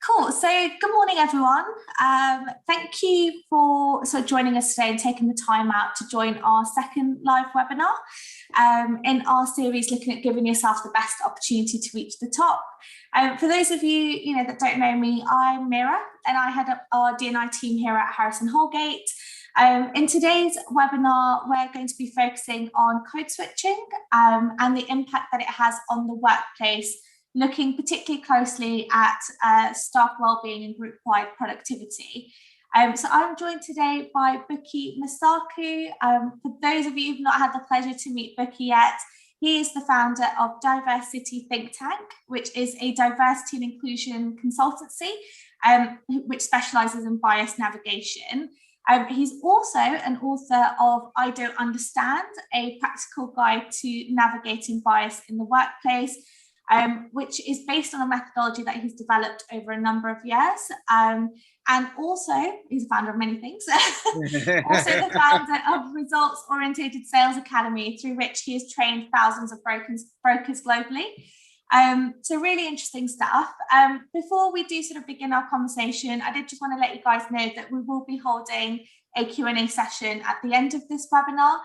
Cool. So, good morning, everyone. Thank you for joining us today and taking the time out to join our second live webinar in our series looking at giving yourself the best opportunity to reach the top. For those of you, that don't know me, I'm Mira, and I head up our D&I team here at Harrison Holgate. In today's webinar, we're going to be focusing on code switching and the impact that it has on the workplace, looking particularly closely at staff wellbeing and group-wide productivity. So I'm joined today by Buki Masaku. For those of you who've not had the pleasure to meet Buki yet, he is the founder of Diversity Think Tank, which is a diversity and inclusion consultancy, which specializes in bias navigation. He's also an author of I Don't Understand, a practical guide to navigating bias in the workplace, which is based on a methodology that he's developed over a number of years. And also, he's a founder of many things, also the founder of Results Oriented Sales Academy, through which he has trained thousands of brokers globally. So really interesting stuff. Before we do begin our conversation, I did just want to let you guys know that we will be holding a Q&A session at the end of this webinar.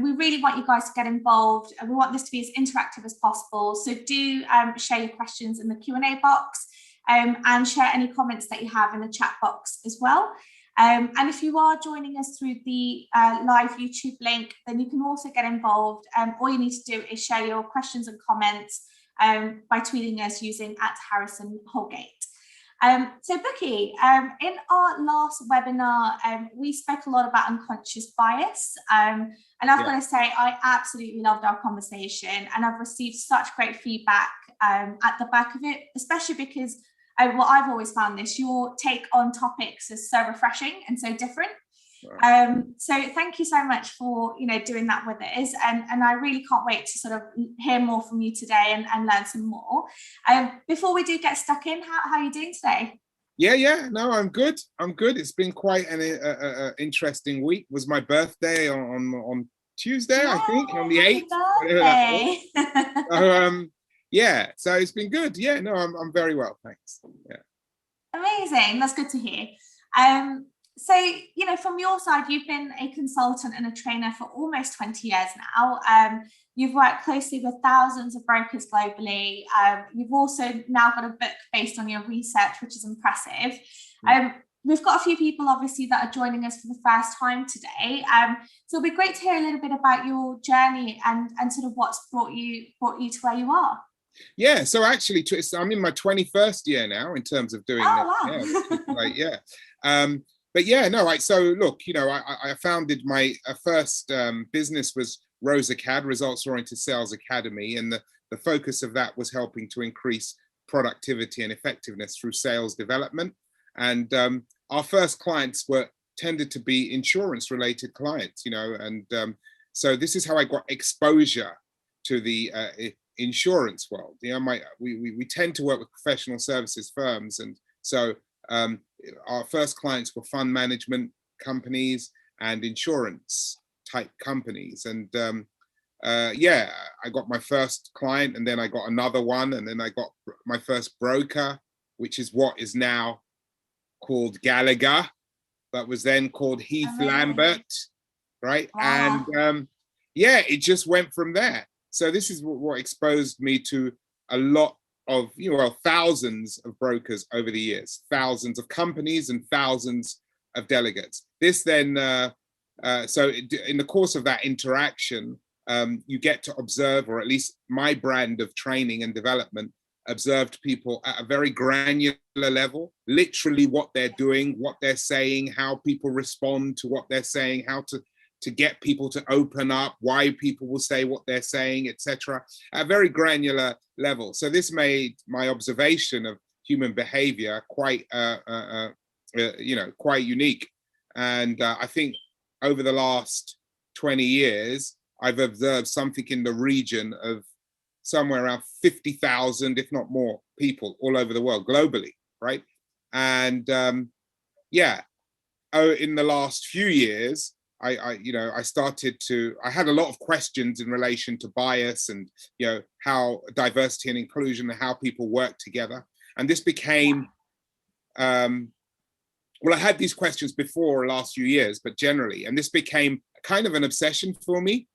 We really want you guys to get involved, and we want this to be as interactive as possible. So do share your questions in the Q&A box and share any comments that you have in the chat box as well. And if you are joining us through the live YouTube link, then you can also get involved. All you need to do is share your questions and comments by tweeting us using @HarrisonHolgate. So Buki, in our last webinar, we spoke a lot about unconscious bias. And I've got to say, I absolutely loved our conversation, and I've received such great feedback at the back of it, especially because I've always found this, your take on topics is so refreshing and so different. Right. So thank you so much for doing that with us, and I really can't wait to hear more from you today and learn some more. Before we do get stuck in, how are you doing today? No, I'm good. It's been quite an interesting week. It was my birthday on Tuesday, I think, on the 8th. So it's been good. I'm very well, thanks. Amazing, that's good to hear. So, from your side, you've been a consultant and a trainer for almost 20 years now. You've worked closely with thousands of brokers globally. You've also now got a book based on your research, which is impressive. We've got a few people, obviously, that are joining us for the first time today. So it'll be great to hear a little bit about your journey and what's brought you to where you are. Yeah, so actually, I'm in my 21st year now in terms of doing that. Wow. So look, I founded my first business was ROSACAD, Results Oriented Sales Academy, and the focus of that was helping to increase productivity and effectiveness through sales development. And our first clients tended to be insurance related clients, and so this is how I got exposure to the insurance world. We tend to work with professional services firms, and so our first clients were fund management companies and insurance type companies. And I got my first client, and then I got another one, and then I got my first broker, which is what is now called Gallagher, but was then called Heath Lambert, right? Wow. And it just went from there. So this is what exposed me to a lot of, thousands of brokers over the years, thousands of companies and thousands of delegates. This then, so in the course of that interaction, you get to observe, or at least my brand of training and development observed people at a very granular level, literally what they're doing, what they're saying, how people respond to what they're saying, how to get people to open up, why people will say what they're saying, etc., at a very granular level. So this made my observation of human behavior quite, quite unique. And I think over the last 20 years, I've observed something in the region of somewhere around 50,000, if not more, people all over the world, globally, right? And in the last few years, I had a lot of questions in relation to bias and, how diversity and inclusion and how people work together. And this became, well, I had these questions before the last few years, but generally, and this became kind of an obsession for me,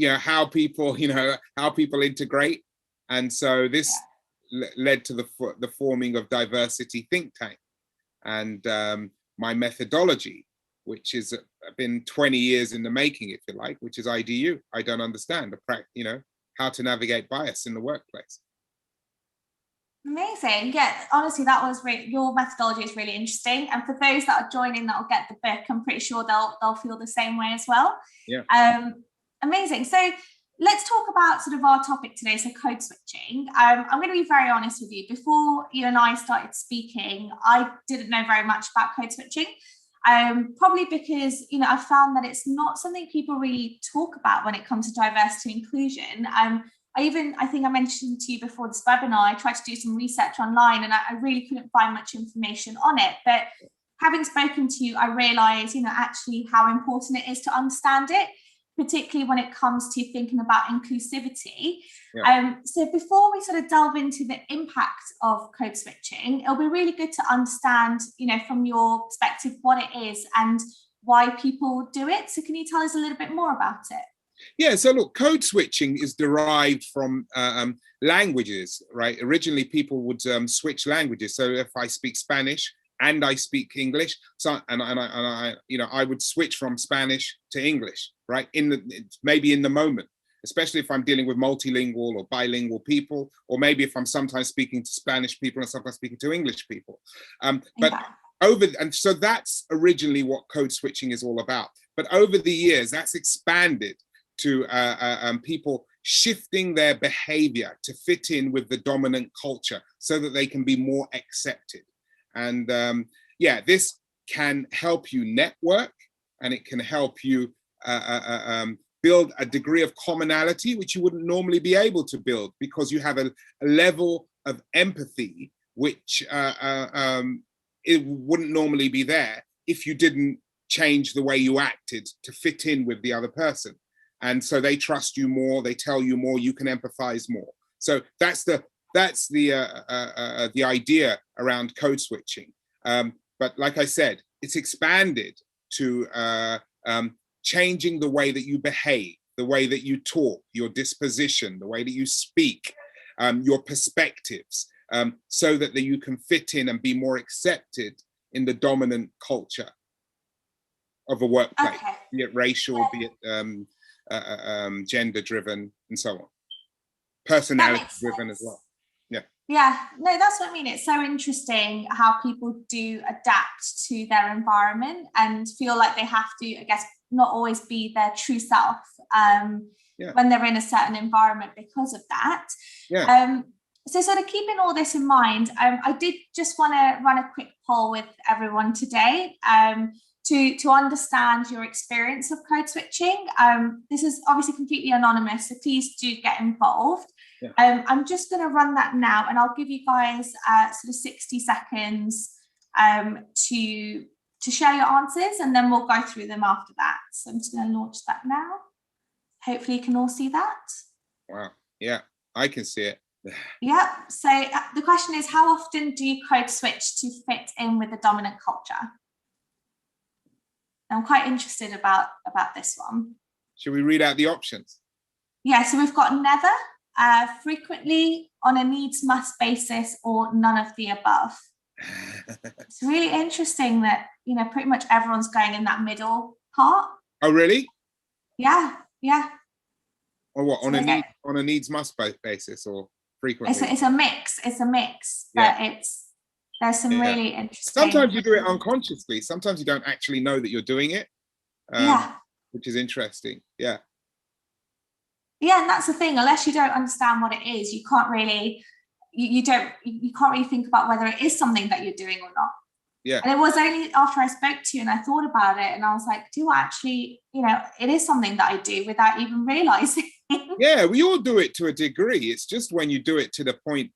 how people, how people integrate. And so this led to the forming of Diversity Think Tank and my methodology, which has been 20 years in the making, if you like, which is IDU. I don't understand how to navigate bias in the workplace. Amazing. Yeah, honestly, that was your methodology is really interesting. And for those that are joining that'll get the book, I'm pretty sure they'll feel the same way as well. Yeah. Amazing. So let's talk about sort of our topic today, so code switching. I'm going to be very honest with you. Before you and I started speaking, I didn't know very much about code switching. Probably because, I found that it's not something people really talk about when it comes to diversity and inclusion. I think I mentioned to you before this webinar, I tried to do some research online and I really couldn't find much information on it. But having spoken to you, I realized, actually how important it is to understand it, particularly when it comes to thinking about inclusivity. Yeah. So before we sort of delve into the impact of code switching, it'll be really good to understand, from your perspective, what it is and why people do it. So can you tell us a little bit more about it? Yeah, so look, code switching is derived from languages, right? Originally, people would switch languages. So if I speak Spanish and I speak English, I would switch from Spanish to English, right? Maybe in the moment, especially if I'm dealing with multilingual or bilingual people, or maybe if I'm sometimes speaking to Spanish people and sometimes speaking to English people. So that's originally what code switching is all about. But over the years, that's expanded to people shifting their behavior to fit in with the dominant culture so that they can be more accepted. And this can help you network, and it can help you build a degree of commonality, which you wouldn't normally be able to build because you have a level of empathy, which it wouldn't normally be there if you didn't change the way you acted to fit in with the other person. And so they trust you more, they tell you more, you can empathize more. So that's the idea around code switching. But like I said, it's expanded to changing the way that you behave, the way that you talk, your disposition, the way that you speak, your perspectives, so that you can fit in and be more accepted in the dominant culture of a workplace, be it racial, be it gender-driven, and so on. Personality-driven as well. Yeah, no, that's what I mean. It's so interesting how people do adapt to their environment and feel like they have to, I guess, not always be their true self when they're in a certain environment because of that. So sort of keeping all this in mind, I did just want to run a quick poll with everyone today to understand your experience of code switching. This is obviously completely anonymous, so please do get involved. I'm just going to run that now, and I'll give you guys sort of 60 seconds to share your answers, and then we'll go through them after that. So I'm just going to launch that now. Hopefully you can all see that. Wow. Yeah, I can see it. Yeah. So the question is, how often do you code switch to fit in with the dominant culture? I'm quite interested about this one. Should we read out the options? Yeah, so we've got never, frequently, on a needs must basis, or none of the above. It's really interesting that, pretty much everyone's going in that middle part. Oh, really? Yeah. Or what, on a needs must basis or frequently? It's a mix, but there's some really interesting. Sometimes you do it unconsciously. Sometimes you don't actually know that you're doing it. Which is interesting. Yeah, and that's the thing. Unless you don't understand what it is, you can't really, you can't really think about whether it is something that you're doing or not. Yeah. And it was only after I spoke to you and I thought about it, and I was like, do I actually, it is something that I do without even realizing. Yeah, we all do it to a degree. It's just when you do it to the point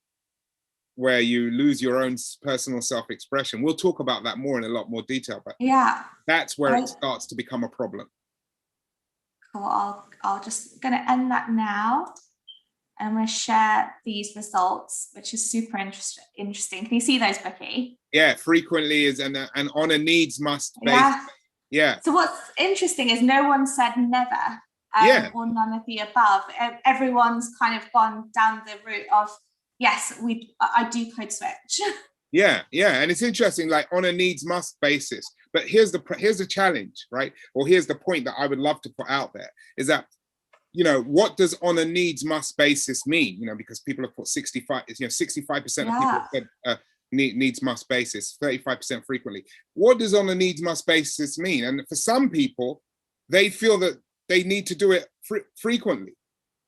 where you lose your own personal self-expression. We'll talk about that more in a lot more detail, but that's where it starts to become a problem. Cool. I'll just gonna end that now. And I'm going to share these results, which is super interesting. Can you see those, Becky? Yeah, frequently is and on a needs must basis. Yeah. Yeah. So what's interesting is no one said never or none of the above. Everyone's kind of gone down the route of, yes, I do code switch. Yeah, and it's interesting, like on a needs must basis. But here's the challenge, right? Or here's the point that I would love to put out there is that, what does on a needs must basis mean? Because people have put 65% of people said needs must basis, 35% frequently. What does on a needs must basis mean? And for some people, they feel that they need to do it frequently,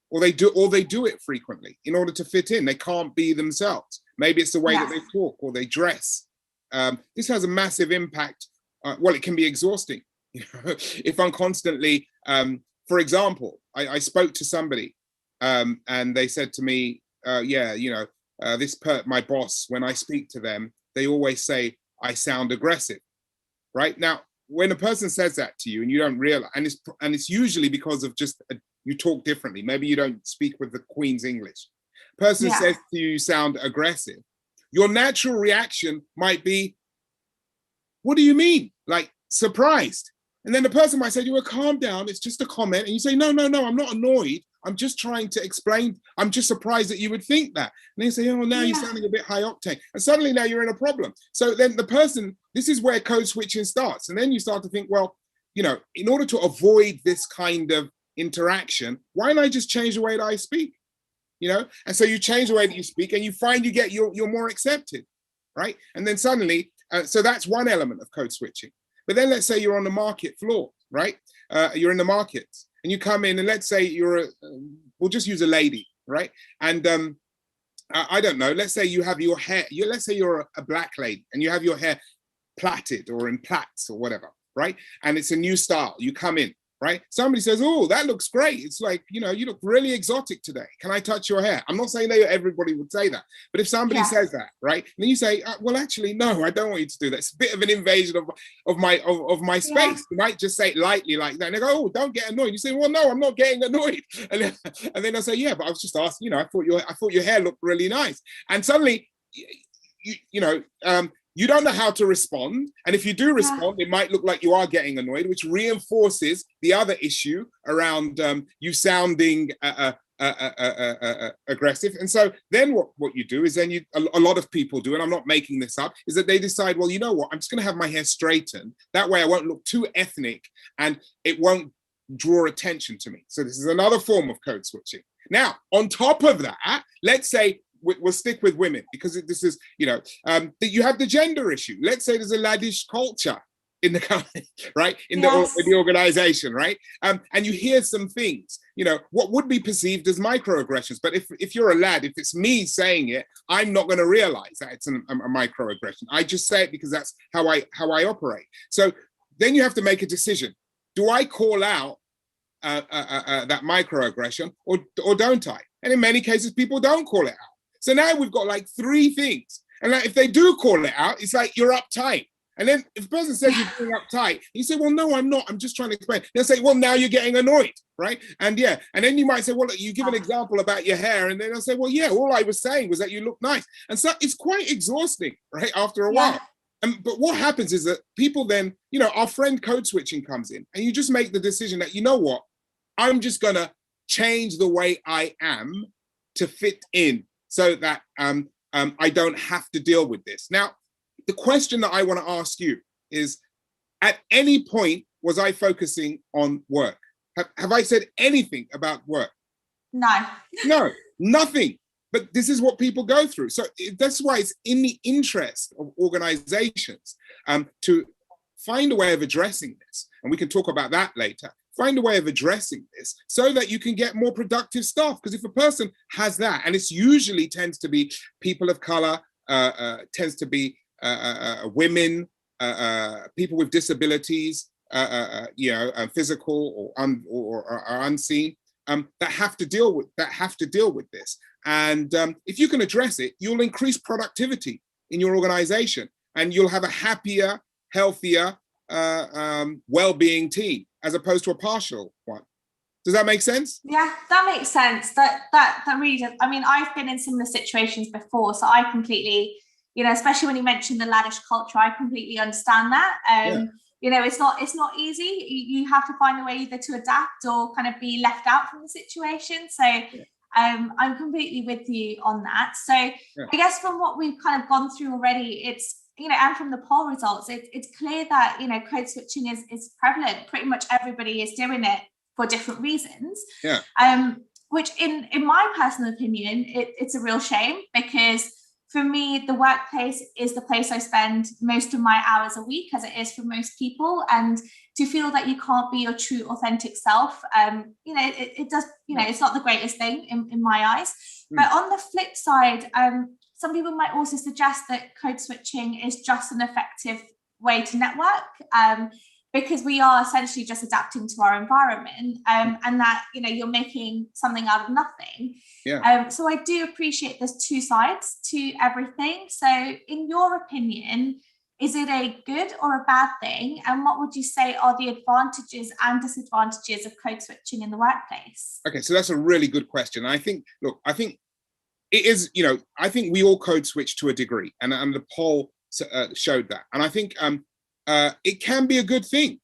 or they do it frequently in order to fit in. They can't be themselves. Maybe it's the way that they talk or they dress. This has a massive impact. Well, it can be exhausting, if I'm constantly. For example, I spoke to somebody, and they said to me, my boss, when I speak to them, they always say I sound aggressive. Right now, when a person says that to you and you don't realize, and it's usually because of just you talk differently. Maybe you don't speak with the Queen's English. Person says to you, you sound aggressive. Your natural reaction might be, what do you mean? Like surprised. And then the person might say, you will calm down. It's just a comment. And you say, no, I'm not annoyed. I'm just trying to explain. I'm just surprised that you would think that. And they say, oh, now you're sounding a bit high octane. And suddenly now you're in a problem. So then the person, this is where code switching starts. And then you start to think, well, in order to avoid this kind of interaction, why don't I just change the way that I speak? And so you change the way that you speak and you find you're more accepted, right? And then suddenly, so that's one element of code switching. But then let's say you're on the market floor, right? You're in the markets and you come in and let's say we'll just use a lady, right? And I don't know, let's say you have your hair, let's say you're a black lady and you have your hair plaited or in plaits or whatever, right? And it's a new style, you come in, right? Somebody says, oh, that looks great. It's like, you look really exotic today. Can I touch your hair? I'm not saying that everybody would say that, but if somebody says that, right? And then you say, well, actually, no, I don't want you to do that. It's a bit of an invasion of my space. You might just say it lightly like that. And they go, oh, don't get annoyed. You say, well, no, I'm not getting annoyed. And then I say, yeah, but I was just asking, I thought your hair looked really nice. And suddenly, you don't know how to respond. And if you do respond, it might look like you are getting annoyed, which reinforces the other issue around you sounding aggressive. And so then what you do is then a lot of people do, and I'm not making this up, is that they decide, well, you know what, I'm just going to have my hair straightened. That way I won't look too ethnic and it won't draw attention to me. So this is another form of code switching. Now, on top of that, let's say, we'll stick with women because this is, that you have the gender issue. Let's say there's a laddish culture in the company, right? In the organization, right? And you hear some things, what would be perceived as microaggressions. But if you're a lad, if it's me saying it, I'm not going to realize that it's a microaggression. I just say it because that's how I operate. So then you have to make a decision. Do I call out that microaggression or don't I? And in many cases, people don't call it out. So now we've got like three things. And like, if they do call it out, it's like you're uptight. And then if the person says you're being uptight, you say, well, no, I'm not. I'm just trying to explain. They'll say, well, now you're getting annoyed, right? And and then you might say, well, you give an example about your hair. And then they'll say, well, yeah, all I was saying was that you look nice. And so it's quite exhausting, right? After a while. But what happens is that people then, our friend code switching comes in and you just make the decision that, you know what, I'm just going to change the way I am to fit in. So that I don't have to deal with this. Now, the question that I want to ask you is, at any point, was I focusing on work? Have I said anything about work? No, nothing. But this is what people go through. So that's why it's in the interest of organizations to find a way of addressing this. And we can talk about that later. Find a way of addressing this so that you can get more productive staff. Because if a person has that, and it's usually tends to be people of color, tends to be women, people with disabilities, physical or unseen, that have to deal with this. And if you can address it, you'll increase productivity in your organization, and you'll have a happier, healthier, well-being team, as opposed to a partial one. Does that make sense? Yeah, that makes sense. That really does. I mean, I've been in similar situations before, so I completely, especially when you mentioned the laddish culture, I completely understand that. It's not easy. You have to find a way either to adapt or kind of be left out from the situation. So I'm completely with you on that. So I guess from what we've kind of gone through already, it's, and from the poll results, it's clear that, code switching is prevalent. Pretty much everybody is doing it for different reasons. Which in my personal opinion, it's a real shame, because for me, the workplace is the place I spend most of my hours a week, as it is for most people. And to feel that you can't be your true, authentic self, it does, it's not the greatest thing in my eyes. But on the flip side, some people might also suggest that code switching is just an effective way to network, because we are essentially just adapting to our environment, and that, you're making something out of nothing. So I do appreciate there's two sides to everything. So in your opinion, is it a good or a bad thing? And what would you say are the advantages and disadvantages of code switching in the workplace? Okay, so that's a really good question. I think it is, I think we all code switch to a degree, and the poll showed that. And I think it can be a good thing.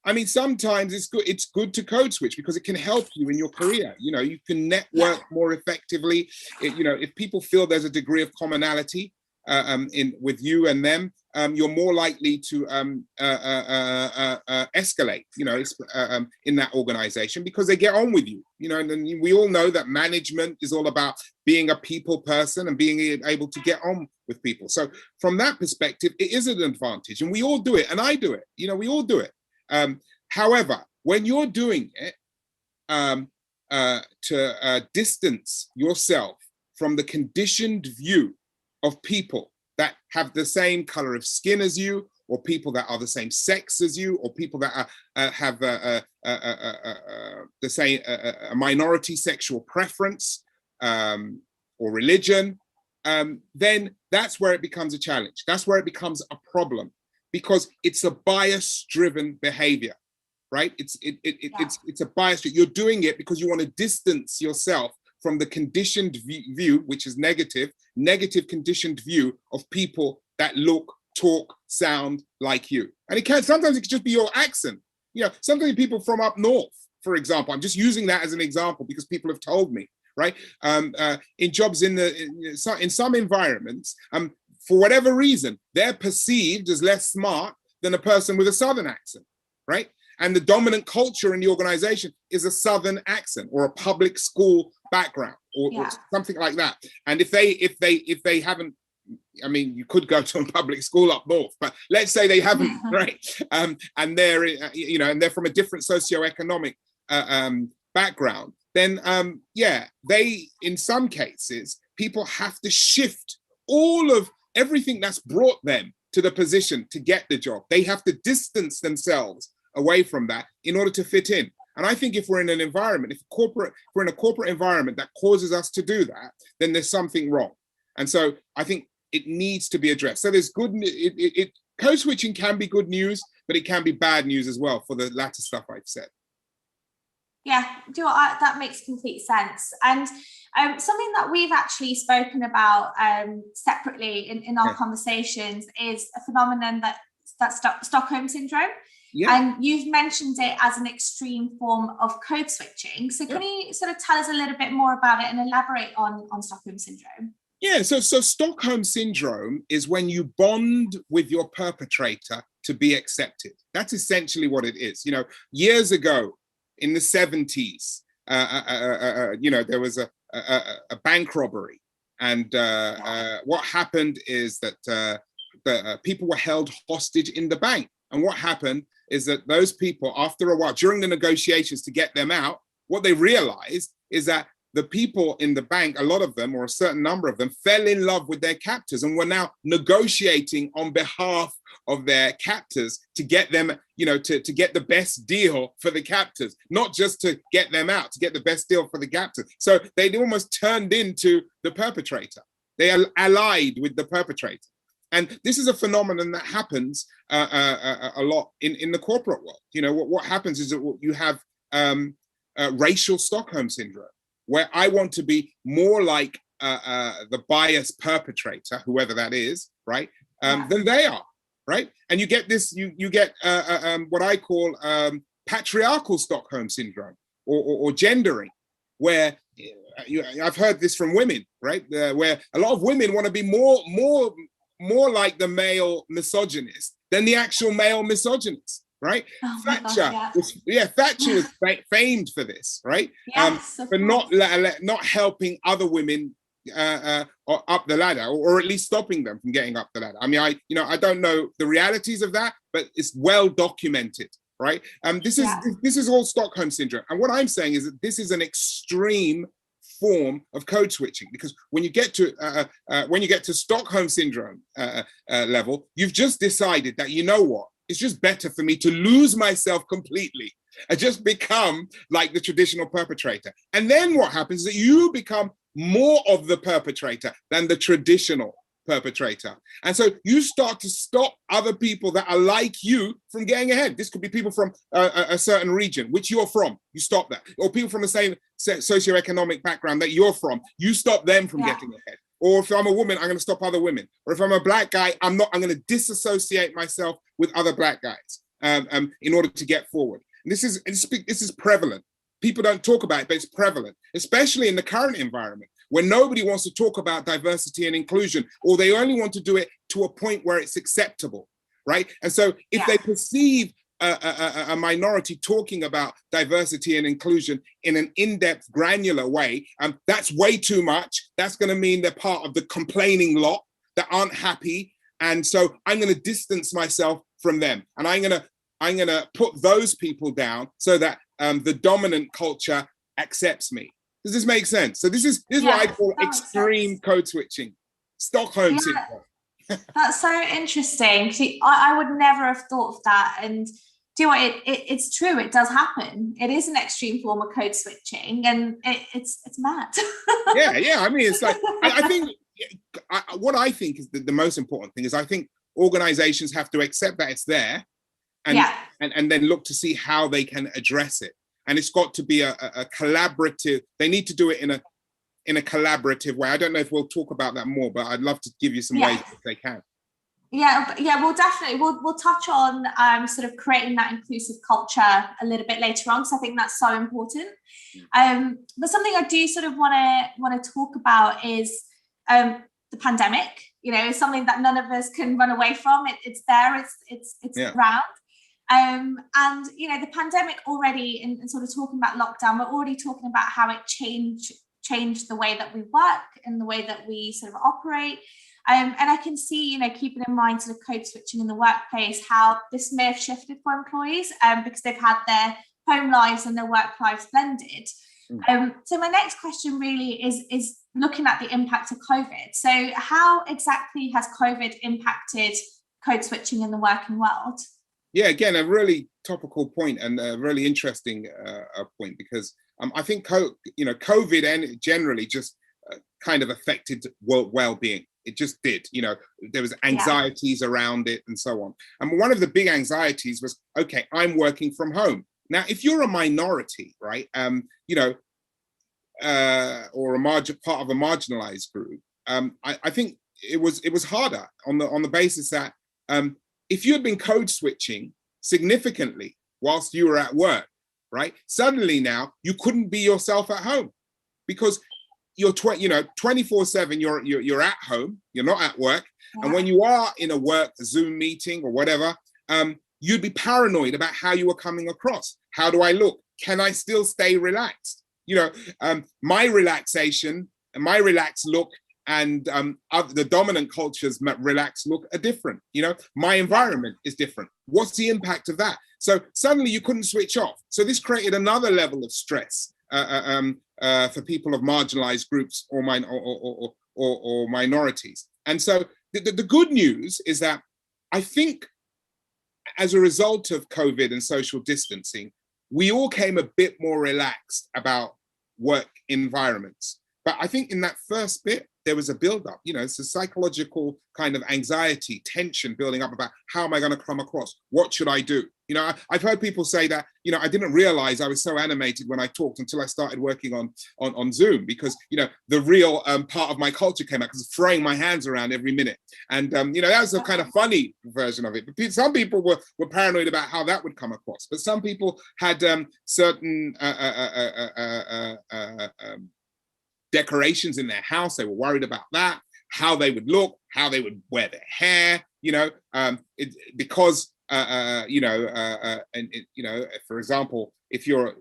I mean, sometimes it's good to code switch because it can help you in your career. You can network more effectively. If people feel there's a degree of commonality with you and them, you're more likely to escalate, in that organization, because they get on with you. And we all know that management is all about being a people person and being able to get on with people. So from that perspective, it is an advantage, and we all do it, and I do it. We all do it. However, when you're doing it to distance yourself from the conditioned view of people that have the same color of skin as you, or people that are the same sex as you, or people that have the same minority sexual preference or religion, then that's where it becomes a challenge. That's where it becomes a problem, because it's a bias-driven behavior, right? It's a bias. You're doing it because you want to distance yourself from the conditioned view, which is negative conditioned view of people that look, talk, sound like you. And sometimes it can just be your accent. Sometimes people from up north, for example, I'm just using that as an example because people have told me, right? In jobs in some environments, for whatever reason, they're perceived as less smart than a person with a Southern accent, right? And the dominant culture in the organization is a Southern accent or a public school background or something like that. And if they haven't, I mean, you could go to a public school up north, but let's say they haven't, right? And they're, and they're from a different socioeconomic background, then they, in some cases, people have to shift all of everything that's brought them to the position to get the job. They have to distance themselves away from that in order to fit in. And I think if we're in an environment, if we're in a corporate environment that causes us to do that, then there's something wrong. And so I think it needs to be addressed. So there's code switching can be good news, but it can be bad news as well for the latter stuff I've said. Yeah, that makes complete sense. And something that we've actually spoken about separately in our conversations is a phenomenon that's Stockholm Syndrome. Yeah. And you've mentioned it as an extreme form of code switching. So can you sort of tell us a little bit more about it and elaborate on Stockholm Syndrome? Yeah, so Stockholm Syndrome is when you bond with your perpetrator to be accepted. That's essentially what it is. Years ago in the 70s, there was a bank robbery. And what happened is that the people were held hostage in the bank. And what happened is that those people, after a while, during the negotiations to get them out, what they realized is that the people in the bank, a lot of them, or a certain number of them, fell in love with their captors and were now negotiating on behalf of their captors to get them, to get the best deal for the captors, not just to get them out, to get the best deal for the captors. So they almost turned into the perpetrator. They are allied with the perpetrator. And this is a phenomenon that happens a lot in the corporate world. What happens is that you have racial Stockholm syndrome, where I want to be more like the bias perpetrator, whoever that is, right, than they are, right? And you get this, you get what I call patriarchal Stockholm syndrome, or gendering, where I've heard this from women, right, where a lot of women want to be more like the male misogynist than the actual male misogynist, right? Oh Thatcher, gosh, yeah. Thatcher was famed for this, right? Yes, for not helping other women up the ladder, or at least stopping them from getting up the ladder. I mean, I don't know the realities of that, but it's well documented, right? This is all Stockholm syndrome, and what I'm saying is that this is an extreme form of code switching, because when you get to Stockholm syndrome level, you've just decided that, you know what, it's just better for me to lose myself completely and just become like the traditional perpetrator. And then what happens is that you become more of the perpetrator than the traditional perpetrator. And so you start to stop other people that are like you from getting ahead. This could be people from a certain region, which you're from, you stop that. Or people from the same socioeconomic background that you're from, you stop them from getting ahead. Or if I'm a woman, I'm going to stop other women. Or if I'm a black guy, I'm going to disassociate myself with other black guys in order to get forward. And this is prevalent. People don't talk about it, but it's prevalent, especially in the current environment, where nobody wants to talk about diversity and inclusion, or they only want to do it to a point where it's acceptable, right? And so if they perceive a minority talking about diversity and inclusion in an in-depth, granular way, that's way too much. That's going to mean they're part of the complaining lot that aren't happy. And so I'm going to distance myself from them. And I'm going to put those people down so that the dominant culture accepts me. Does this make sense? So this is what I call extreme code switching, Stockholm syndrome. That's so interesting. See, I would never have thought of that. And do you know what? It's true. It does happen. It is an extreme form of code switching, and it's mad. yeah. I mean, it's like I think what I think is the most important thing is, I think organizations have to accept that it's there, and then look to see how they can address it. And it's got to be a collaborative. They need to do it in a collaborative way. I don't know if we'll talk about that more, but I'd love to give you some ways if they can. Yeah, we'll definitely we'll touch on sort of creating that inclusive culture a little bit later on, because I think that's so important. But something I do sort of want to talk about is the pandemic. You know, it's something that none of us can run away from. It's there. It's around. And you know, the pandemic already, and sort of talking about lockdown, we're already talking about how it changed the way that we work and the way that we sort of operate. And I can see, you know, keeping in mind sort of code switching in the workplace, how this may have shifted for employees because they've had their home lives and their work lives blended. So my next question really is looking at the impact of COVID. So how exactly has COVID impacted code switching in the working world? Yeah, again, a really topical point and a really interesting point, because I think COVID and generally just kind of affected well-being. It just did. You know, there was anxieties around it and so on. And one of the big anxieties was, okay, I'm working from home. Now, if you're a minority, right, you know, or part of a marginalized group, I think it was harder on the basis that if you had been code switching significantly whilst you were at work, right, suddenly now you couldn't be yourself at home, because you're 24/7 you're at home, you're not at work. And when you are in a work Zoom meeting or whatever, you'd be paranoid about how you were coming across. How do I look? Can I still stay relaxed? You know, my relaxation and my relaxed look and the dominant culture's relaxed look are different. You know, my environment is different. What's the impact of that? So suddenly you couldn't switch off. So this created another level of stress for people of marginalized groups or minorities. And so the good news is that I think as a result of COVID and social distancing, we all came a bit more relaxed about work environments. But I think in that first bit, there was a build-up. You know, it's a psychological kind of anxiety, tension building up about how am I going to come across? What should I do? You know, I've heard people say that, you know, I didn't realize I was so animated when I talked until I started working on Zoom, because, you know, the real part of my culture came out, because throwing my hands around every minute. And, you know, that was a kind of funny version of it. But some people were paranoid about how that would come across. But some people had certain decorations in their house. They were worried about that, how they would look, how they would wear their hair, you know, because you know, for example, if you're,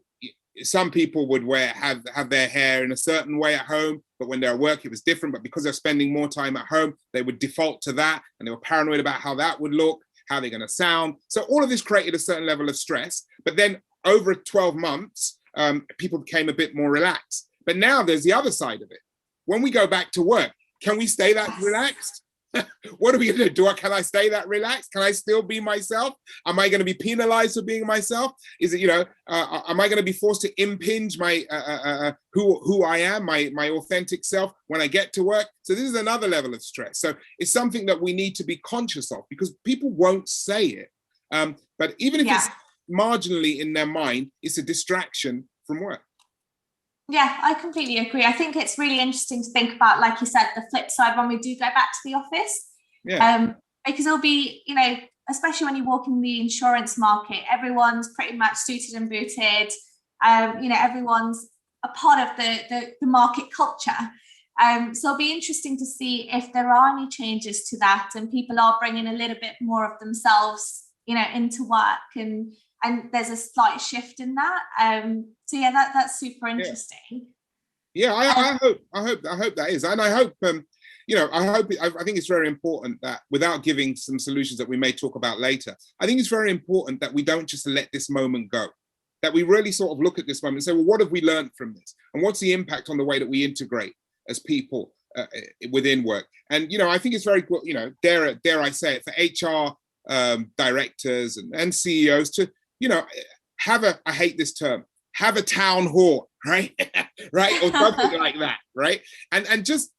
some people would have their hair in a certain way at home, but when they're at work, it was different. But because they're spending more time at home, they would default to that, and they were paranoid about how that would look, how they're going to sound. So all of this created a certain level of stress. But then over 12 months, people became a bit more relaxed. But now there's the other side of it. When we go back to work, can we stay that relaxed? What are we going to do? Can I stay that relaxed? Can I still be myself? Am I going to be penalized for being myself? Is it, you know, am I going to be forced to impinge my who I am, my authentic self when I get to work? So this is another level of stress. So it's something that we need to be conscious of, because people won't say it. But even if it's marginally in their mind, it's a distraction from work. Yeah, I completely agree. I think it's really interesting to think about, like you said, the flip side when we do go back to the office. Yeah. Because it'll be, you know, especially when you walk in the insurance market, everyone's pretty much suited and booted. You know, everyone's a part of the market culture. So it'll be interesting to see if there are any changes to that, and people are bringing a little bit more of themselves, you know, into work, and there's a slight shift in that. So yeah, that's super interesting. Yeah, I hope that is, and I hope you know, I think it's very important that, without giving some solutions that we may talk about later, I think it's very important that we don't just let this moment go, that we really sort of look at this moment and say, well, what have we learned from this, and what's the impact on the way that we integrate as people within work? And you know, I think it's very, you know, dare I say it, for HR directors and CEOs to, you know, have a, I hate this term, have a town hall, right? Right, or something like that, right? And just,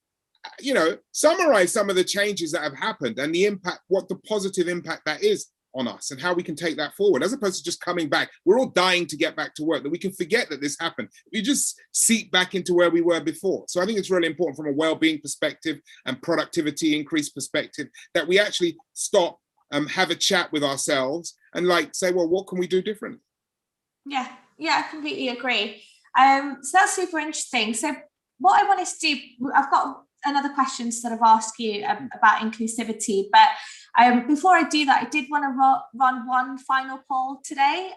you know, summarize some of the changes that have happened and the impact, what the positive impact that is on us, and how we can take that forward, as opposed to just coming back. We're all dying to get back to work, that we can forget that this happened. We just seep back into where we were before. So I think it's really important from a well-being perspective and productivity increase perspective, that we actually stop, have a chat with ourselves and like say, well, what can we do differently? Yeah, I completely agree. So that's super interesting. So what I wanted to do, I've got another question to sort of ask you about inclusivity, but before I do that, I did want to run one final poll today.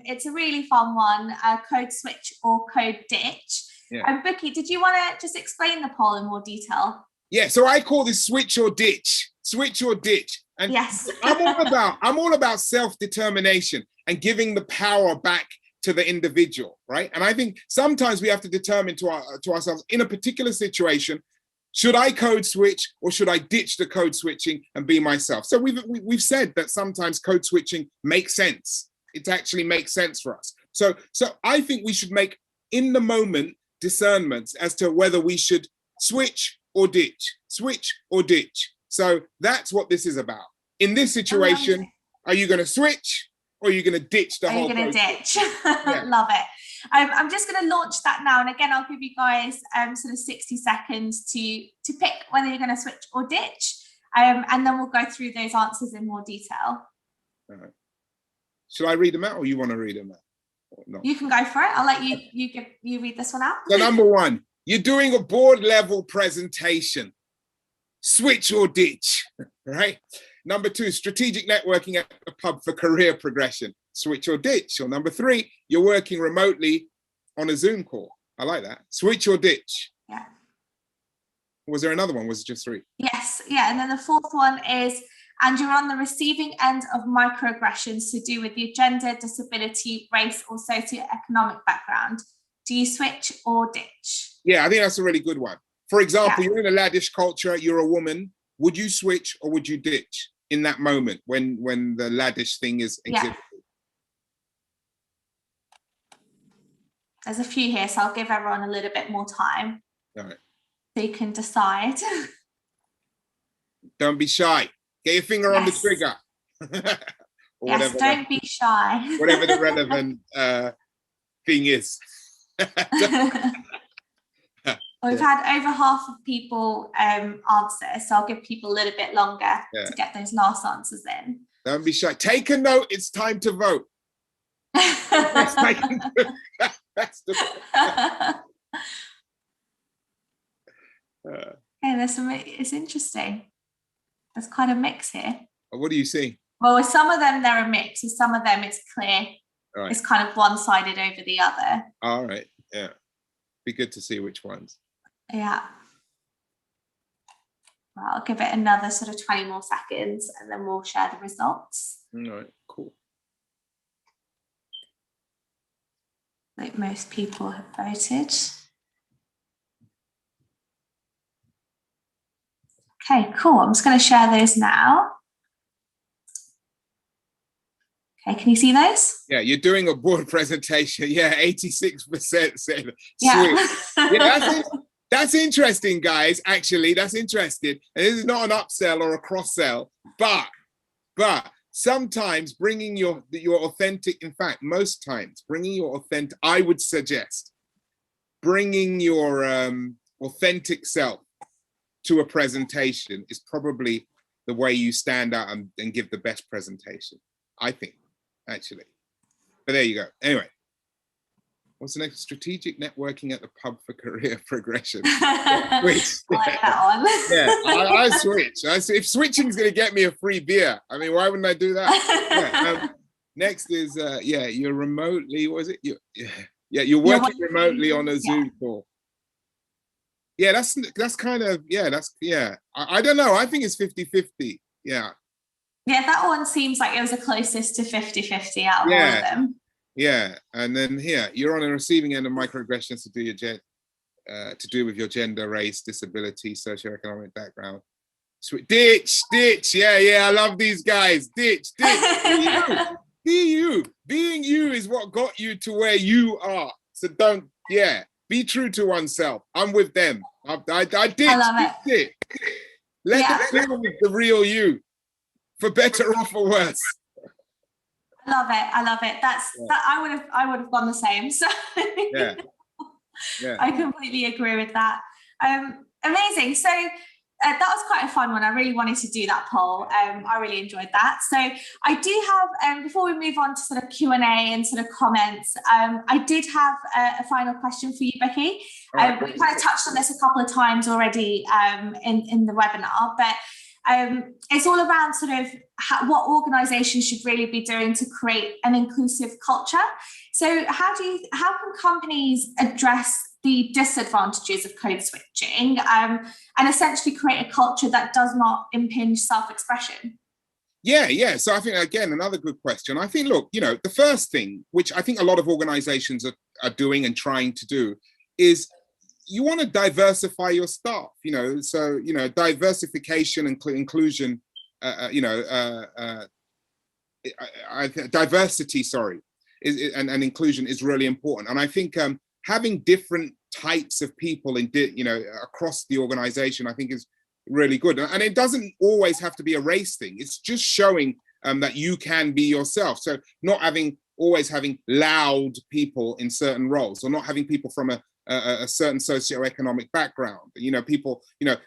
It's a really fun one, code switch or code ditch. Yeah. Bukky, did you want to just explain the poll in more detail? Yeah, so I call this switch or ditch. Switch or ditch. And yes. I'm all about self-determination and giving the power back to the individual, right? And I think sometimes we have to determine to ourselves, in a particular situation, should I code switch or should I ditch the code switching and be myself? So we've said that sometimes code switching makes sense. It actually makes sense for us. So I think we should make in the moment discernments as to whether we should switch or ditch, switch or ditch. So that's what this is about. In this situation, are you going to switch or are you going to ditch the whole process? Are you going to ditch? Yeah. Love it. I'm just going to launch that now. And again, I'll give you guys sort of 60 seconds to pick whether you're going to switch or ditch. And then we'll go through those answers in more detail. All right. Should I read them out or you want to read them out? Or not? You can go for it. I'll let you read this one out. So number one, you're doing a board level presentation. Switch or ditch, right? Number two, strategic networking at a pub for career progression. Switch or ditch. Or number three, you're working remotely on a Zoom call. I like that. Switch or ditch. Yeah. Was there another one? Was it just three? Yes. Yeah. And then the fourth one is, and you're on the receiving end of microaggressions to do with your gender, disability, race, or socioeconomic background. Do you switch or ditch? Yeah, I think that's a really good one. For example, you're in a laddish culture, you're a woman. Would you switch or would you ditch in that moment when the laddish thing is exhibited? Yeah. There's a few here, so I'll give everyone a little bit more time. All right. So you can decide. Don't be shy. Get your finger on the trigger. or yes, don't be shy. Whatever the relevant thing is. We've had over half of people answer, so I'll give people a little bit longer to get those last answers in. Don't be shy. Take a note. It's time to vote. That's it's interesting. There's quite a mix here. What do you see? Well, with some of them, they're a mix. With some of them, it's clear. Right. It's kind of one-sided over the other. All right. Yeah. Be good to see which ones. Yeah. Well, I'll give it another sort of 20 more seconds and then we'll share the results. All right. Cool. Like most people have voted. Okay, cool. I'm just going to share those now. Okay, can you see those? Yeah, you're doing a board presentation. Yeah, 86% said. Yeah. Yeah, that's interesting, guys. Actually, that's interesting. And this is not an upsell or a cross-sell, but sometimes bringing your authentic, in fact, most times bringing your authentic, I would suggest bringing your authentic self to a presentation is probably the way you stand out and give the best presentation, I think, actually. But there you go. Anyway, what's the next? Strategic networking at the pub for career progression. Switch. I like that one. Yeah, I switch. If switching is going to get me a free beer, I mean, why wouldn't I do that? Yeah, next is, you're remotely, what is it? You're working remotely on a Zoom call. Yeah, that's kind of, I don't know. I think it's 50-50. Yeah. Yeah, that one seems like it was the closest to 50-50 out of all of them. Yeah, and then here, you're on the receiving end of microaggressions to do with your gender, race, disability, socioeconomic background. Ditch. Yeah, I love these guys. Ditch. Be you. Being you is what got you to where you are. So be true to oneself. I'm with them. I ditch. I love it. Let them deal with the real you, for better or for worse. I love it. I would have gone the same. So yeah. I completely agree with that. Amazing. So that was quite a fun one. I really wanted to do that poll. I really enjoyed that. So I do have, before we move on to sort of Q&A and sort of comments, I did have a final question for you, Becky. We kind of touched on this a couple of times already in the webinar, but it's all around sort of what organizations should really be doing to create an inclusive culture. So how can companies address the disadvantages of code switching and essentially create a culture that does not impinge self-expression? Yeah. So I think, again, another good question. I think, look, the first thing, which I think a lot of organizations are doing and trying to do, is you want to diversify your staff, so, diversification and inclusion, diversity, and inclusion is really important. And I think having different types of people across the organization, I think is really good. And it doesn't always have to be a race thing. It's just showing that you can be yourself. So not always having loud people in certain roles, or not having people from a certain socioeconomic background. People, a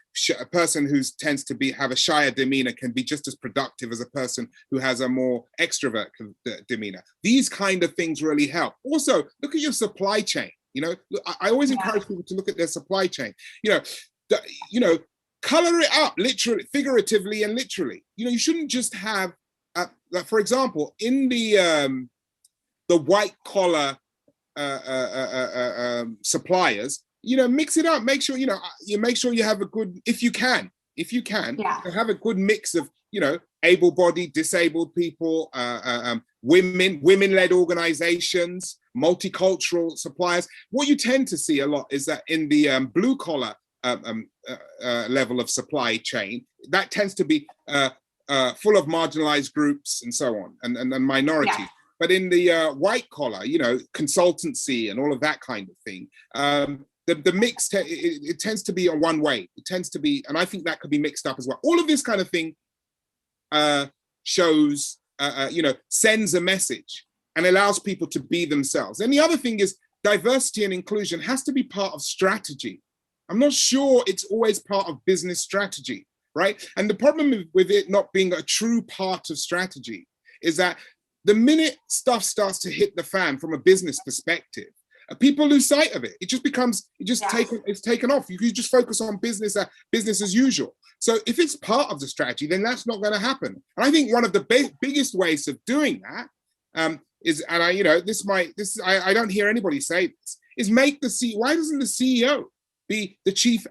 person who tends to have a shyer demeanor can be just as productive as a person who has a more extrovert demeanor. These kind of things really help. Also, look at your supply chain. I always encourage people to look at their supply chain. Color it up, literally, figuratively, and literally. You shouldn't just have, for example, in the white collar suppliers, mix it up. Make sure you have a good, if you can, have a good mix of able-bodied, disabled people, women-led organizations, multicultural suppliers. What you tend to see a lot is that in the blue collar level of supply chain, that tends to be full of marginalized groups and so on, and minorities. Yeah. But in the white collar, consultancy and all of that kind of thing, the mix, it tends to be on one way. It tends to be, and I think that could be mixed up as well. All of this kind of thing shows sends a message and allows people to be themselves. And the other thing is diversity and inclusion has to be part of strategy. I'm not sure it's always part of business strategy, right? And the problem with it not being a true part of strategy is that the minute stuff starts to hit the fan from a business perspective, people lose sight of it. It just becomes, it's taken off. You just focus on business as usual. So if it's part of the strategy, then that's not going to happen. And I think one of the biggest ways of doing that is, and I don't hear anybody say this, is make the CEO. Why doesn't the CEO be the chief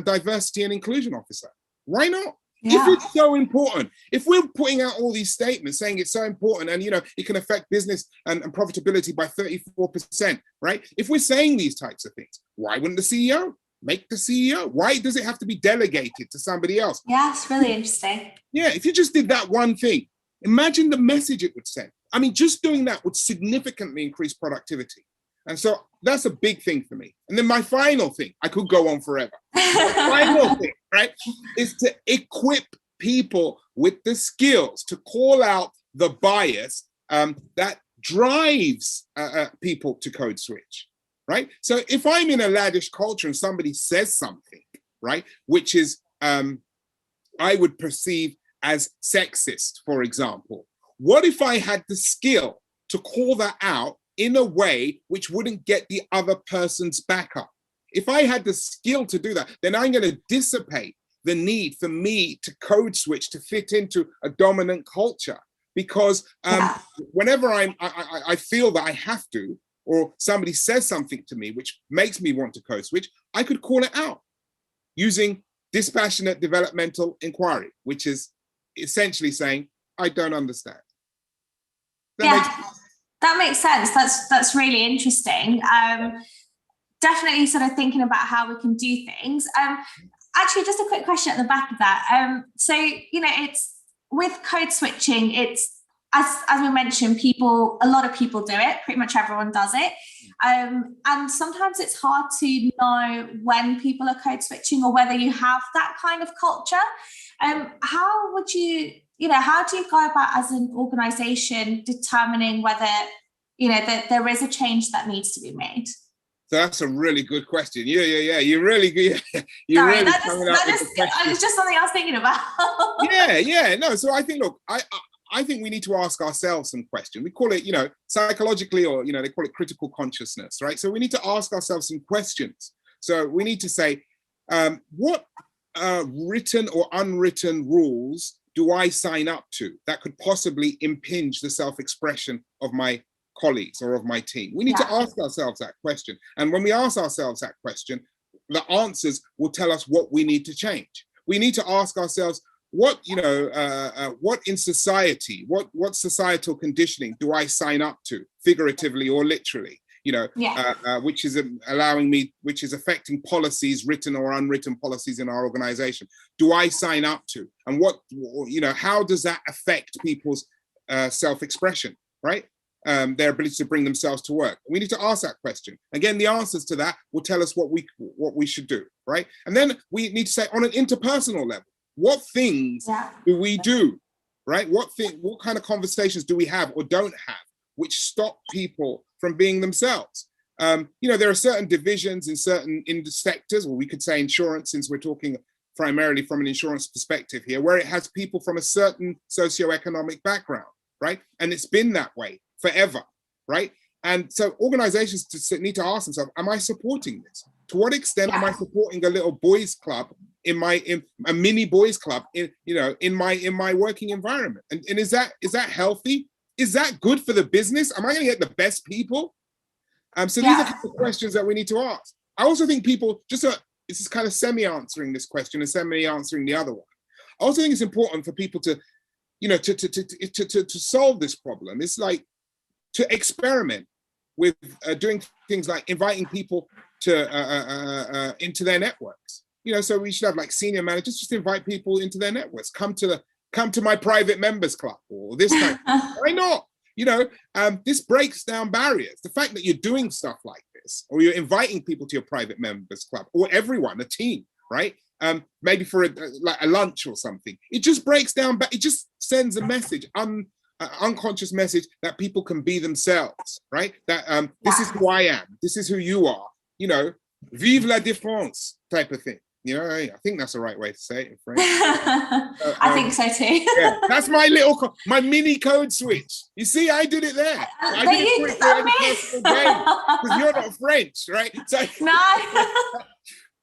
diversity and inclusion officer? Why not? Yeah. If it's so important, if we're putting out all these statements saying it's so important and it can affect business and profitability by 34%, right? If we're saying these types of things, why wouldn't the CEO make the CEO? Why does it have to be delegated to somebody else? Yeah, it's really interesting. Yeah, if you just did that one thing, imagine the message it would send. I mean, just doing that would significantly increase productivity. And so that's a big thing for me. And then my final thing, I could go on forever. My final thing, right, is to equip people with the skills to call out the bias that drives people to code switch, right? So if I'm in a laddish culture and somebody says something, right, which is I would perceive as sexist, for example, what if I had the skill to call that out in a way which wouldn't get the other person's back up? If I had the skill to do that, then I'm going to dissipate the need for me to code switch to fit into a dominant culture. Because whenever I feel that I have to, or somebody says something to me which makes me want to code switch, I could call it out using dispassionate developmental inquiry, which is essentially saying, I don't understand. That makes sense. That's really interesting. Definitely sort of thinking about how we can do things. Actually, just a quick question at the back of that. So, it's with code switching, it's, as we mentioned, a lot of people do it. Pretty much everyone does it. And sometimes it's hard to know when people are code switching or whether you have that kind of culture. How would you, how do you go about as an organization determining whether, that there is a change that needs to be made? So that's a really good question. Yeah. You're really good. Sorry, it's just something I was thinking about. Yeah. No, so I think, look, I think we need to ask ourselves some questions. We call it, psychologically, or, they call it critical consciousness, right? So we need to ask ourselves some questions. So we need to say, what written or unwritten rules do I sign up to that could possibly impinge the self-expression of my colleagues or of my team? We need to ask ourselves that question. And when we ask ourselves that question, the answers will tell us what we need to change. We need to ask ourselves, what in society, what societal conditioning do I sign up to, figuratively or literally, which is which is affecting policies, written or unwritten policies in our organization? Do I sign up to? And how does that affect people's self-expression, right? Their ability to bring themselves to work. We need to ask that question. Again, the answers to that will tell us what we should do, right? And then we need to say, on an interpersonal level, what things do we do, right? What kind of conversations do we have or don't have which stop people from being themselves? There are certain divisions in certain sectors, or we could say insurance, since we're talking primarily from an insurance perspective here, where it has people from a certain socioeconomic background, right? And it's been that way forever, right? And so organizations need to ask themselves, am I supporting this? To what extent am I supporting a little boys club in a mini boys club in my working environment? And is that healthy? Is that good for the business? Am I going to get the best people? So these are the questions that we need to ask. I also think people this is kind of semi-answering this question and semi-answering the other one. I also think it's important for people to solve this problem. It's like to experiment with doing things like inviting people to into their networks. So we should have like senior managers just invite people into their networks. Come to my private members club or this kind. Why not? This breaks down barriers. The fact that you're doing stuff like this, or you're inviting people to your private members club, or everyone, a team, right? Maybe for a lunch or something. It just breaks down, but it just sends a message unconscious message that people can be themselves, right? That this is who I am, this is who you are, you know, vive la différence type of thing. You know, I think that's the right way to say it in French. I think so too. Yeah, that's my my mini code switch. You see, I did it there. I didn't put it for any personal gain because you're not French, right? So, no.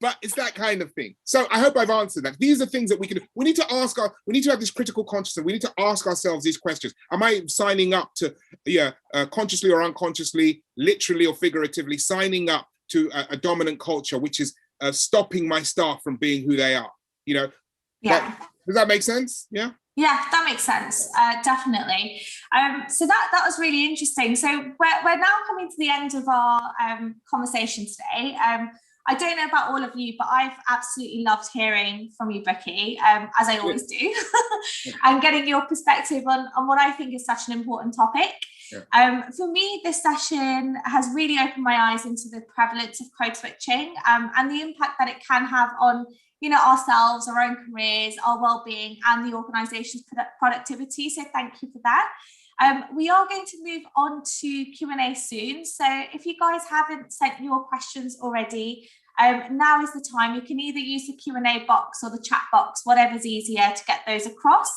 But it's that kind of thing. So I hope I've answered that. These are things that we can do. We need to ask we need to have this critical consciousness. We need to ask ourselves these questions. Am I signing up to, consciously or unconsciously, literally or figuratively, signing up to a dominant culture, which is stopping my staff from being who they are? You know, yeah. Does that make sense? Yeah. Yeah, that makes sense. Definitely. So that was really interesting. So we're now coming to the end of our conversation today. I don't know about all of you, but I've absolutely loved hearing from you, Bukky, as I always do, and getting your perspective on what I think is such an important topic. Yeah. For me, this session has really opened my eyes into the prevalence of code switching and the impact that it can have on, you know, ourselves, our own careers, our well-being, and the organization's productivity. So thank you for that. We are going to move on to Q&A soon. So if you guys haven't sent your questions already, now is the time. You can either use the Q&A box or the chat box, whatever's easier to get those across.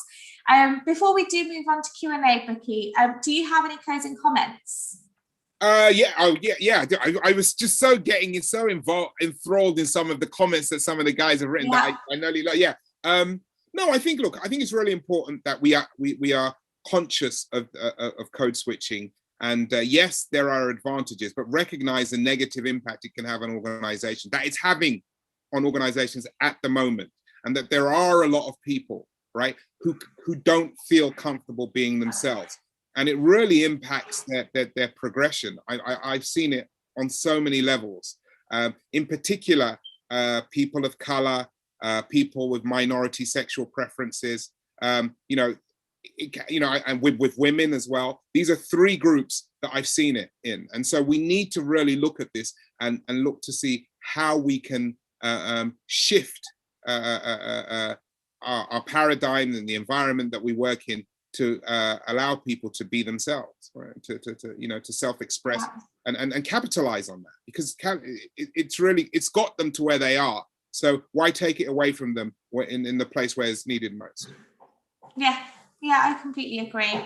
Before we do move on to Q&A, Bukky, do you have any closing comments? Yeah. I was just enthralled in some of the comments that some of the guys have written that I nearly like. Yeah. No, I think it's really important that we are conscious of code switching, and yes, there are advantages, but recognize the negative impact it can have on organizations, that it's having on organizations at the moment, and that there are a lot of people, right, who don't feel comfortable being themselves, and it really impacts their progression. I've seen it on so many levels, in particular people of color, people with minority sexual preferences, and with women as well. These are three groups that I've seen it in. And so we need to really look at this and look to see how we can shift our paradigm and the environment that we work in to allow people to be themselves, right? To self-express and capitalize on that, because it's got them to where they are. So why take it away from them in the place where it's needed most? Yeah, I completely agree.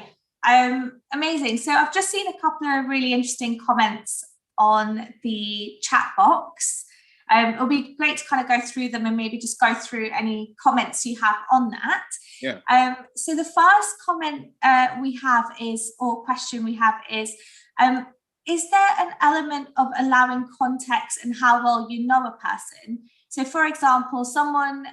Amazing. So I've just seen a couple of really interesting comments on the chat box. It'll be great to kind of go through them and maybe just go through any comments you have on that. Yeah. So the first comment question we have is there an element of allowing context in how well you know a person? So for example, someone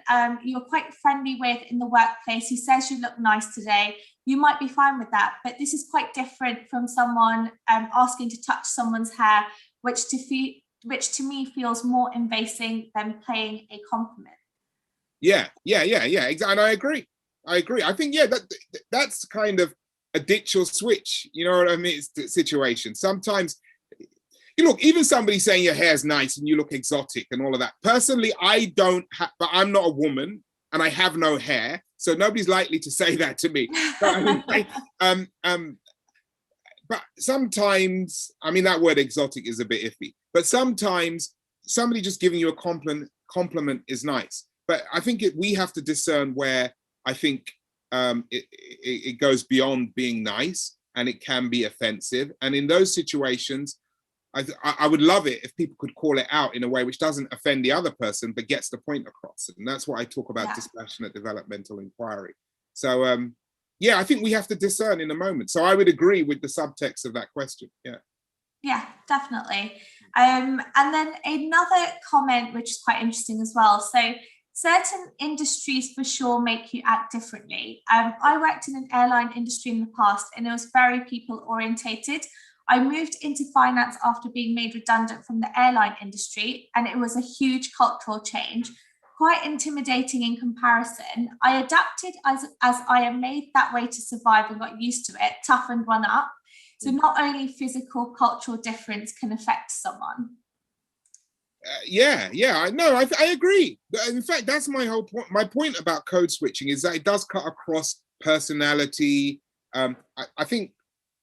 you're quite friendly with in the workplace who says you look nice today, you might be fine with that, but this is quite different from someone asking to touch someone's hair, which to me feels more invasive than paying a compliment. Yeah, exactly. And I agree. I think, that's kind of a ditch or switch, you know what I mean? It's the situation. Sometimes, even somebody saying your hair's nice and you look exotic and all of that. Personally, I don't have, but I'm not a woman and I have no hair, so nobody's likely to say that to me. But sometimes, that word exotic is a bit iffy, but sometimes somebody just giving you a compliment is nice. But I think we have to discern where I think it goes beyond being nice and it can be offensive. And in those situations, I would love it if people could call it out in a way which doesn't offend the other person, but gets the point across. And that's what I talk about, dispassionate developmental inquiry. So, I think we have to discern in a moment. So I would agree with the subtext of that question. Yeah, definitely. And then another comment, which is quite interesting as well. So certain industries for sure make you act differently. I worked in an airline industry in the past and it was very people orientated. I moved into finance after being made redundant from the airline industry, and it was a huge cultural change, quite intimidating in comparison. I adapted as I am made that way to survive and got used to it, toughened one up. So not only physical, cultural difference can affect someone. I agree. In fact, that's my whole point. My point about code switching is that it does cut across personality, I think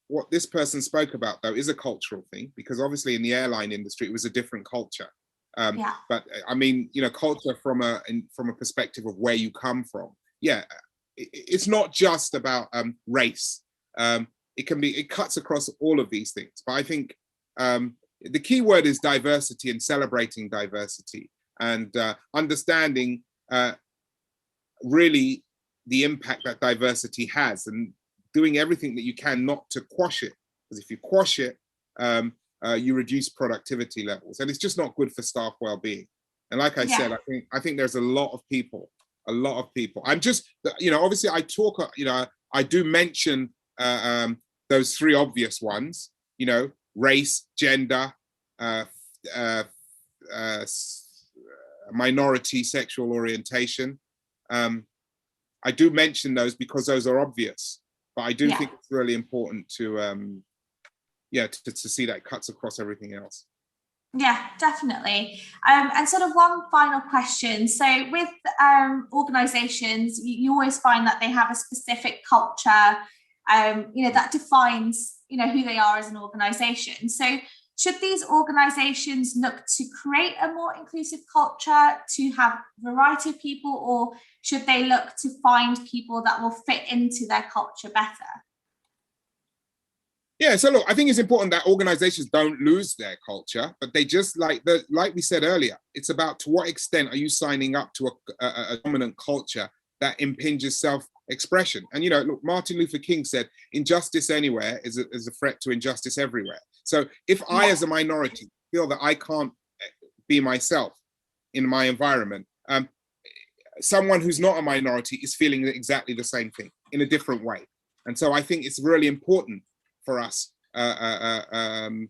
what this person spoke about, though, is a cultural thing, because obviously in the airline industry, it was a different culture. But I mean, you know, culture from a perspective of where you come from. Yeah, it's not just about race. It cuts across all of these things. But I think the key word is diversity, and celebrating diversity, and understanding really the impact that diversity has, and doing everything that you can not to quash it. Because if you quash it, you reduce productivity levels, and it's just not good for staff well-being. And like I said, I think there's a lot of people. I'm just, you know, obviously I talk, you know, I do mention those three obvious ones, you know, race, gender, minority, sexual orientation. I do mention those because those are obvious, but I do think it's really important to to see that it cuts across everything else. Yeah, definitely. And sort of one final question. So with organizations, you always find that they have a specific culture, you know, that defines, you know, who they are as an organization. So should these organizations look to create a more inclusive culture, to have a variety of people, or should they look to find people that will fit into their culture better? Yeah, so look, I think it's important that organizations don't lose their culture, but they just, like we said earlier, it's about to what extent are you signing up to a dominant culture that impinges self-expression. And, you know, look, Martin Luther King said, injustice anywhere is a threat to injustice everywhere. So if I, as a minority, feel that I can't be myself in my environment, someone who's not a minority is feeling exactly the same thing in a different way. And so I think it's really important for us to,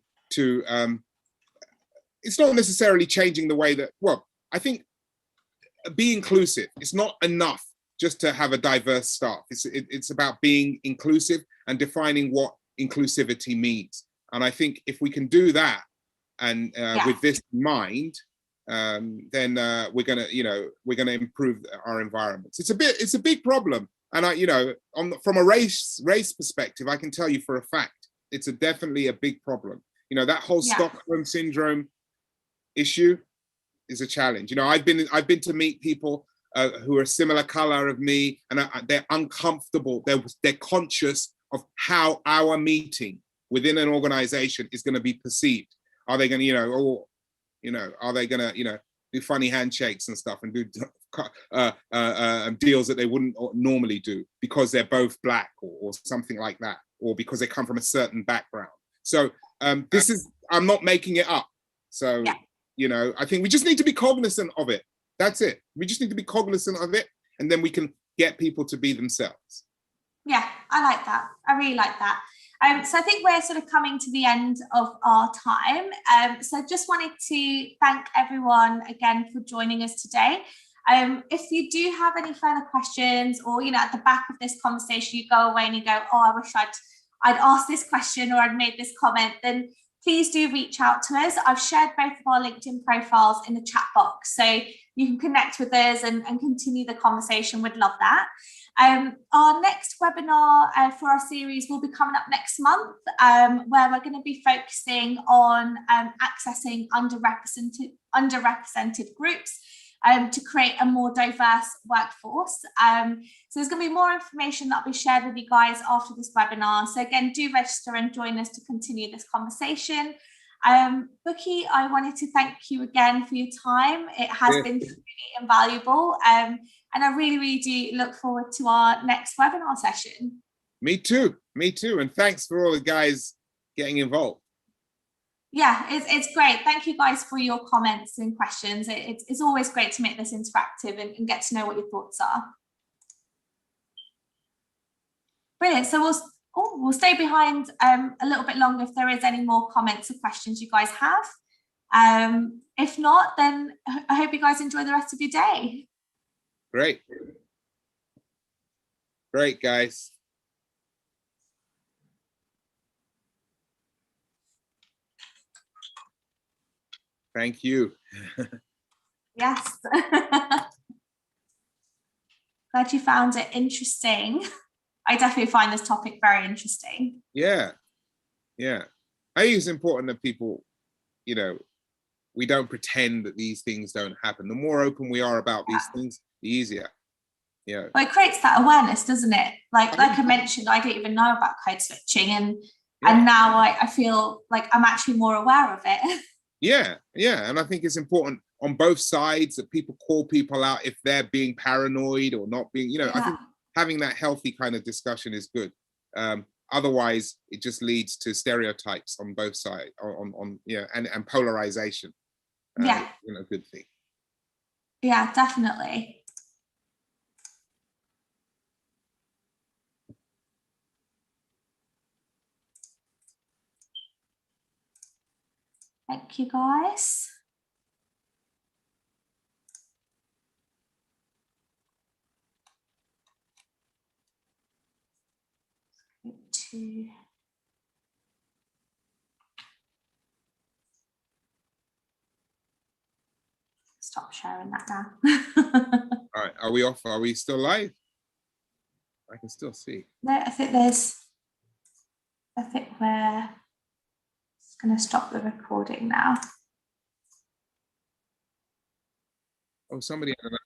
it's not necessarily changing the way that, well, I think be inclusive. It's not enough just to have a diverse staff. It's about being inclusive and defining what inclusivity means. And I think if we can do that, and with this in mind, then we're gonna improve our environments. It's a big problem. And from a race perspective, I can tell you for a fact, it's definitely a big problem. You know, that whole Stockholm syndrome issue is a challenge. You know, I've been to meet people who are similar color of me, and they're uncomfortable. They're conscious of how our meeting within an organization is going to be perceived. Are they going to, are they going to, do funny handshakes and stuff, and do deals that they wouldn't normally do because they're both black or something like that, or because they come from a certain background. So I'm not making it up. So, I think we just need to be cognizant of it. That's it. We just need to be cognizant of it, and then we can get people to be themselves. Yeah, I like that. I really like that. So I think we're sort of coming to the end of our time. So just wanted to thank everyone again for joining us today. If you do have any further questions, or, at the back of this conversation, you go away and you go, oh, I wish I'd asked this question, or I'd made this comment, then please do reach out to us. I've shared both of our LinkedIn profiles in the chat box, so you can connect with us and continue the conversation. We'd love that. Our next webinar for our series will be coming up next month, where we're going to be focusing on accessing underrepresented groups to create a more diverse workforce. So there's going to be more information that will be shared with you guys after this webinar. So again, do register and join us to continue this conversation. Bukky, I wanted to thank you again for your time. It has been really invaluable. And I really, really do look forward to our next webinar session. Me too. And thanks for all the guys getting involved. Yeah, it's great. Thank you guys for your comments and questions. It's always great to make this interactive and get to know what your thoughts are. Brilliant. So we'll stay behind a little bit longer if there is any more comments or questions you guys have. If not, then I hope you guys enjoy the rest of your day. Great, guys. Thank you. Yes. Glad you found it interesting. I definitely find this topic very interesting. Yeah. I think it's important that people, you know, we don't pretend that these things don't happen. The more open we are about these things, the easier. Yeah. Well, it creates that awareness, doesn't it? Like I mentioned, I didn't even know about code switching, and now I feel like I'm actually more aware of it. Yeah, and I think it's important on both sides that people call people out if they're being paranoid or not being, I think having that healthy kind of discussion is good. Otherwise, it just leads to stereotypes on both sides, and polarization. Good thing. Yeah, definitely. Thank you, guys. To stop sharing that now. All right, are we off? Are we still live? I can still see. No, I think we're just going to stop the recording now. Oh, somebody had an